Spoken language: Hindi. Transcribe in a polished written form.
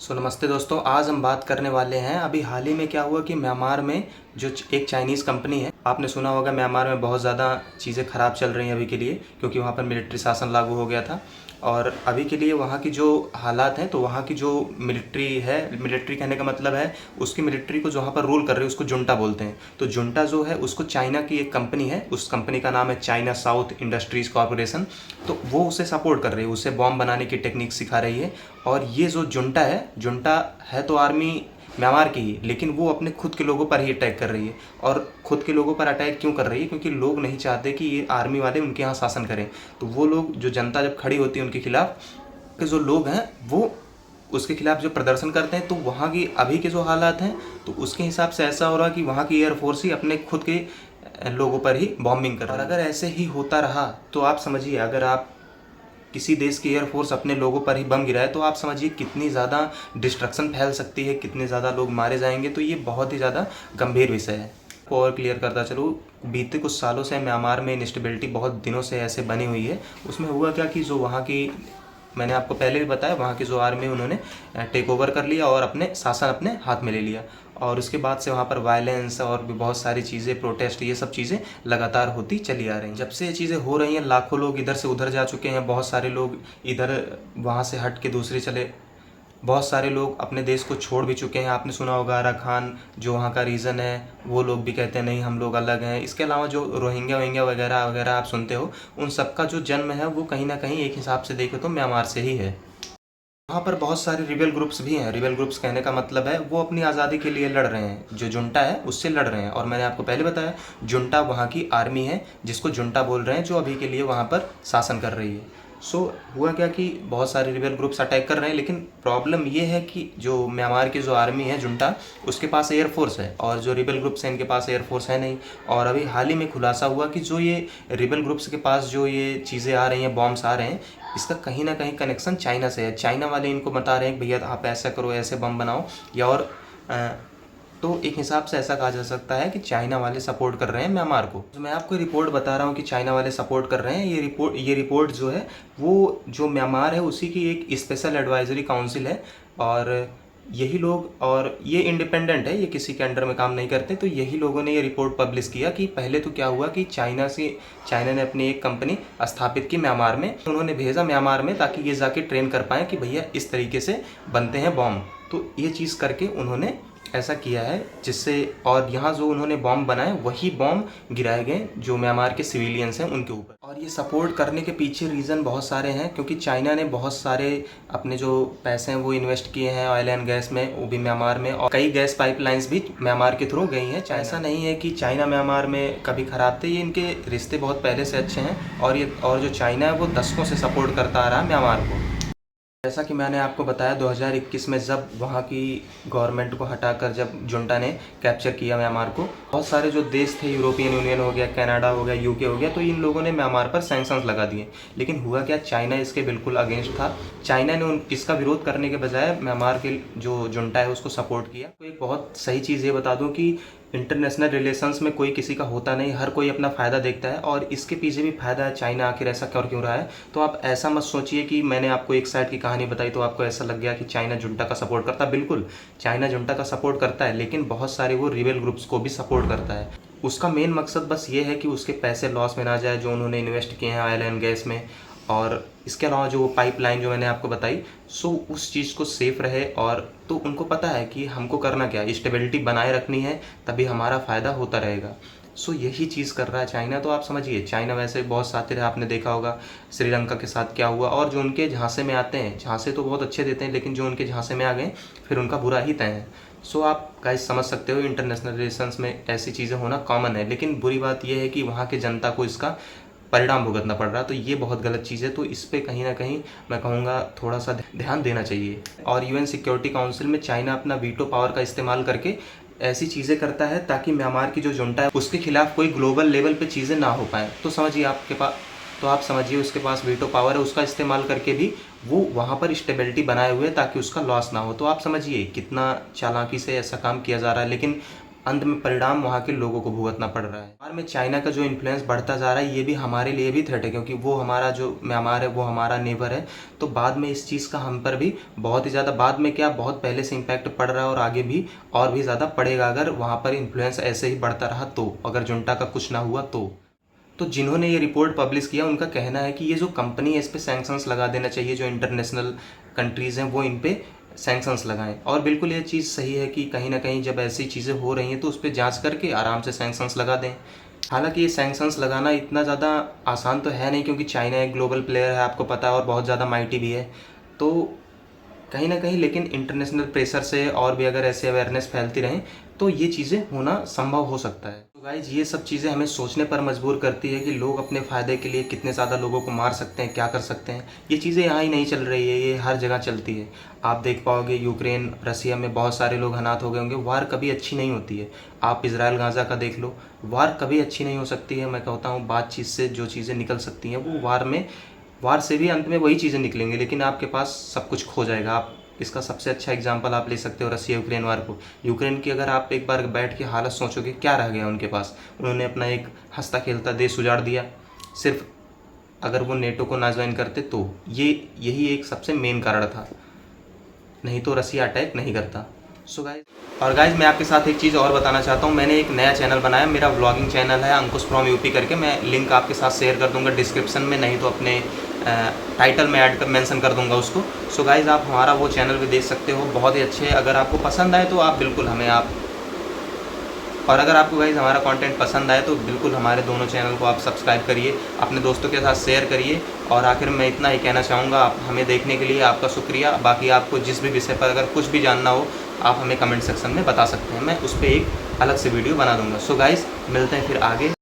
नमस्ते दोस्तों, आज हम बात करने वाले हैं। अभी हाल ही में क्या हुआ कि म्यांमार में जो एक चाइनीज़ कंपनी है, आपने सुना होगा म्यांमार में बहुत ज़्यादा चीज़ें ख़राब चल रही हैं अभी के लिए, क्योंकि वहाँ पर मिलिट्री शासन लागू हो गया था। और अभी के लिए वहाँ की जो हालात हैं, तो वहाँ की जो मिलिट्री है, मिलिट्री कहने का मतलब है उसकी मिलिट्री को जो वहाँ पर रूल कर रहे हैं उसको जुंटा बोलते हैं। तो जुंटा जो है उसको चाइना की एक कंपनी है, उस कंपनी का नाम है चाइना साउथ इंडस्ट्रीज़ कॉरपोरेशन। तो वो उसे सपोर्ट कर रही है, उसे बॉम्ब बनाने की टेक्निक सिखा रही है। और ये जो जुंटा है, जुंटा है तो आर्मी म्यांमार की ही, लेकिन वो अपने खुद के लोगों पर ही अटैक कर रही है। और खुद के लोगों पर अटैक क्यों कर रही है? क्योंकि लोग नहीं चाहते कि ये आर्मी वाले उनके यहाँ शासन करें। तो वो लोग, जो जनता जब खड़ी होती है उनके खिलाफ, के जो लोग हैं वो उसके खिलाफ जो प्रदर्शन करते हैं, तो वहाँ की अभी के जो हालात हैं, तो उसके हिसाब से ऐसा हो रहा है कि वहाँ की एयरफोर्स ही अपने खुद के लोगों पर ही बॉम्बिंग कर रहा है। और अगर ऐसे ही होता रहा तो आप समझिए, अगर आप किसी देश की एयरफोर्स अपने लोगों पर ही बम गिराए तो आप समझिए कितनी ज़्यादा डिस्ट्रक्शन फैल सकती है, कितने ज़्यादा लोग मारे जाएंगे। तो ये बहुत ही ज़्यादा गंभीर विषय है। और क्लियर करता चलूँ, बीते कुछ सालों से म्यांमार में इंस्टेबिलिटी बहुत दिनों से ऐसे बनी हुई है। उसमें हुआ क्या कि जो वहाँ की, मैंने आपको पहले भी बताया, वहाँ की जो आर्मी उन्होंने टेक ओवर कर लिया और अपने शासन अपने हाथ में ले लिया। और उसके बाद से वहाँ पर वायलेंस और भी बहुत सारी चीज़ें, प्रोटेस्ट, ये सब चीज़ें लगातार होती चली आ रही हैं। जब से ये चीज़ें हो रही हैं, लाखों लोग इधर से उधर जा चुके हैं, बहुत सारे लोग इधर वहाँ से हट के दूसरे चले, बहुत सारे लोग अपने देश को छोड़ भी चुके हैं। आपने सुना होगा अराकान जो वहाँ का रीज़न है, वो लोग भी कहते हैं नहीं हम लोग अलग हैं। इसके अलावा जो रोहिंग्या वोहिंग्या वगैरह वगैरह आप सुनते हो, उन सबका जो जन्म है वो कहीं ना कहीं एक हिसाब से देखें तो म्यांमार से ही है। वहाँ पर बहुत सारे रिबेल ग्रुप्स भी हैं। रिबेल ग्रुप्स कहने का मतलब है वो अपनी आज़ादी के लिए लड़ रहे हैं, जो जुंटा है उससे लड़ रहे हैं। और मैंने आपको पहले बताया, जुंटा वहाँ की आर्मी है जिसको जुंटा बोल रहे हैं, जो अभी के लिए वहाँ पर शासन कर रही है। हुआ क्या कि बहुत सारे रिबेल ग्रुप्स अटैक कर रहे हैं, लेकिन प्रॉब्लम ये है कि जो म्यांमार की जो आर्मी है जुंटा, उसके पास एयरफोर्स है, और जो रिबेल ग्रुप्स हैं इनके पास एयरफोर्स है नहीं। और अभी हाल ही में खुलासा हुआ कि जो ये रिबेल ग्रुप्स के पास जो ये चीज़ें आ रही हैं, बॉम्ब्स आ रहे हैं, इसका कहीं ना कहीं कनेक्शन चाइना से है। चाइना वाले इनको बता रहे हैं कि भैया आप ऐसा करो, ऐसे बम बनाओ, या और तो एक हिसाब से ऐसा कहा जा सकता है कि चाइना वाले सपोर्ट कर रहे हैं म्यांमार को। तो मैं आपको रिपोर्ट बता रहा हूँ कि चाइना वाले सपोर्ट कर रहे हैं। ये रिपोर्ट जो है वो जो म्यांमार है उसी की एक स्पेशल एडवाइजरी काउंसिल है, और यही लोग, और ये इंडिपेंडेंट है, ये किसी के अंडर में काम नहीं करते। तो यही लोगों ने ये रिपोर्ट पब्लिश किया कि पहले तो क्या हुआ कि चाइना ने अपनी एक कंपनी स्थापित की म्यांमार में, उन्होंने भेजा म्यांमार में ताकि ये जाके ट्रेन कर पाएँ कि भैया इस तरीके से बनते हैं बॉम्ब। तो ये चीज़ करके उन्होंने ऐसा किया है जिससे, और यहाँ जो उन्होंने बॉम्ब बनाए वही बॉम्ब गिराए गए जो म्यांमार के सिविलियंस हैं उनके ऊपर। और ये सपोर्ट करने के पीछे रीज़न बहुत सारे हैं, क्योंकि चाइना ने बहुत सारे अपने जो पैसे हैं वो इन्वेस्ट किए हैं ऑयल एंड गैस में, वो भी म्यांमार में, और कई गैस पाइपलाइंस भी म्यांमार के थ्रू गई हैं। ऐसा नहीं है कि चाइना म्यांमार में कभी ख़राब थे, ये इनके रिश्ते बहुत पहले से अच्छे हैं। और जो चाइना है वो दशकों से सपोर्ट करता आ रहा है म्यांमार को। जैसा कि मैंने आपको बताया, 2021 में जब वहाँ की गवर्नमेंट को हटाकर जब जुंटा ने कैप्चर किया म्यांमार को, बहुत सारे जो देश थे, यूरोपियन यूनियन हो गया, कनाडा हो गया, यूके हो गया, तो इन लोगों ने म्यांमार पर सैंक्शंस लगा दिए। लेकिन हुआ क्या, चाइना इसके बिल्कुल अगेंस्ट था। चाइना ने इसका विरोध करने के बजाय म्यांमार के जो जुंटा है उसको सपोर्ट किया। तो एक बहुत सही चीज़ ये बता दूँ कि इंटरनेशनल रिलेशंस में कोई किसी का होता नहीं, हर कोई अपना फ़ायदा देखता है, और इसके पीछे भी फ़ायदा है। चाइना आखिर ऐसा क्यों रहा है? तो आप ऐसा मत सोचिए कि मैंने आपको एक साइड की कहानी बताई तो आपको ऐसा लग गया कि चाइना जुंटा का सपोर्ट करता है। बिल्कुल चाइना जुंटा का सपोर्ट करता है, लेकिन बहुत सारे वो रिबेल ग्रुप्स को भी सपोर्ट करता है। उसका मेन मकसद बस ये है कि उसके पैसे लॉस में ना जाए जो उन्होंने इन्वेस्ट किए हैं ऑयल एंड गैस में। और इसके अलावा जो पाइपलाइन जो मैंने आपको बताई, उस चीज़ को सेफ रहे। और तो उनको पता है कि हमको करना क्या है, स्टेबिलिटी बनाए रखनी है, तभी हमारा फ़ायदा होता रहेगा। यही चीज़ कर रहा है चाइना। तो आप समझिए, चाइना वैसे बहुत शातिर है, आपने देखा होगा श्रीलंका के साथ क्या हुआ। और जो उनके झांसे में आते हैं, झांसे तो बहुत अच्छे देते हैं, लेकिन जो उनके झांसे में आ गए फिर उनका बुरा ही तय है। आप गाइस समझ सकते हो, इंटरनेशनल रिलेशंस में ऐसी चीज़ें होना कॉमन है, लेकिन बुरी बात यह है कि वहाँ के जनता को इसका परिणाम भुगतना पड़ रहा है। तो ये बहुत गलत चीज़ है। तो इस पे कहीं ना कहीं मैं कहूँगा थोड़ा सा ध्यान देना चाहिए। और यूएन सिक्योरिटी काउंसिल में चाइना अपना वीटो पावर का इस्तेमाल करके ऐसी चीज़ें करता है ताकि म्यांमार की जो जुंटा है उसके खिलाफ कोई ग्लोबल लेवल पे चीज़ें ना हो पाएँ। तो समझिए आपके पास, तो आप समझिए उसके पास वीटो पावर है, उसका इस्तेमाल करके भी वो वहाँ पर स्टेबिलिटी बनाए हुए ताकि उसका लॉस ना हो। तो आप समझिए कितना चालाकी से ऐसा काम किया जा रहा है। लेकिन अंत में परिणाम वहाँ के लोगों को भुगतना पड़ रहा है। म्यांमार में चाइना का जो इन्फ्लुएंस बढ़ता जा रहा है, ये भी हमारे लिए भी थ्रेट है, क्योंकि वो हमारा जो म्यांमार है वो हमारा नेबर है। तो बाद में इस चीज़ का हम पर भी बहुत ही ज़्यादा, बाद में क्या, बहुत पहले से इम्पैक्ट पड़ रहा है और आगे भी और भी ज़्यादा पड़ेगा, अगर वहाँ पर इन्फ्लुएंस ऐसे ही बढ़ता रहा तो, अगर जुंटा का कुछ ना हुआ तो जिन्होंने ये रिपोर्ट पब्लिश किया उनका कहना है कि ये जो कंपनी है इस पे सैंक्शंस लगा देना चाहिए, जो इंटरनेशनल कंट्रीज़ हैं वो इन पे सैंक्शंस लगाएं। और बिल्कुल ये चीज़ सही है कि कहीं ना कहीं जब ऐसी चीज़ें हो रही हैं तो उस पर जांच करके आराम से सैंक्शंस लगा दें। हालांकि ये सैंक्शंस लगाना इतना ज़्यादा आसान तो है नहीं, क्योंकि चाइना एक ग्लोबल प्लेयर है, आपको पता है, और बहुत ज़्यादा माइटी भी है। तो कहीं ना कहीं लेकिन इंटरनेशनल प्रेशर से और भी अगर ऐसे अवेयरनेस फैलती रहें तो ये चीज़ें होना संभव हो सकता है। तो गाइज ये सब चीज़ें हमें सोचने पर मजबूर करती है कि लोग अपने फ़ायदे के लिए कितने ज़्यादा लोगों को मार सकते हैं, क्या कर सकते हैं। ये चीज़ें यहाँ ही नहीं चल रही है, ये हर जगह चलती है। आप देख पाओगे यूक्रेन रसिया में बहुत सारे लोग अनाथ हो गए होंगे। वार कभी अच्छी नहीं होती है। आप इजराइल गाज़ा का देख लो, वार कभी अच्छी नहीं हो सकती है। मैं कहता हूँ बातचीत से जो चीज़ें निकल सकती हैं वो वार से भी अंत में वही चीज़ें निकलेंगी, लेकिन आपके पास सब कुछ खो जाएगा। आप इसका सबसे अच्छा एग्जांपल आप ले सकते हो रसिया यूक्रेन वार को। यूक्रेन की अगर आप एक बार बैठ के हालत सोचोगे, क्या रह गया उनके पास। उन्होंने अपना एक हंसता खेलता देश उजाड़ दिया, सिर्फ अगर वो नेटो को ना ज्वाइन करते तो। यही एक सबसे मेन कारण था, नहीं तो रसिया अटैक नहीं करता। सो गाइज मैं आपके साथ एक चीज़ और बताना चाहता हूँ। मैंने एक नया चैनल बनाया, मेरा व्लॉगिंग चैनल है अंकुश फ्रॉम यूपी करके। मैं लिंक आपके साथ शेयर कर दूंगा डिस्क्रिप्शन में, नहीं तो अपने टाइटल में ऐड कर मेंशन कर दूंगा उसको। सो गाइज आप हमारा वो चैनल भी देख सकते हो, बहुत ही अच्छे। अगर आपको पसंद आए तो आप बिल्कुल हमें और अगर आपको गाइज हमारा कंटेंट पसंद आए तो बिल्कुल हमारे दोनों चैनल को आप सब्सक्राइब करिए, अपने दोस्तों के साथ शेयर करिए। और आखिर में इतना ही कहना चाहूँगा, आप हमें देखने के लिए आपका शुक्रिया। बाकी आपको जिस भी विषय पर अगर कुछ भी जानना हो आप हमें कमेंट सेक्शन में बता सकते हैं, मैं उस पर एक अलग से वीडियो बना दूँगा। सो गाइज मिलते हैं फिर आगे।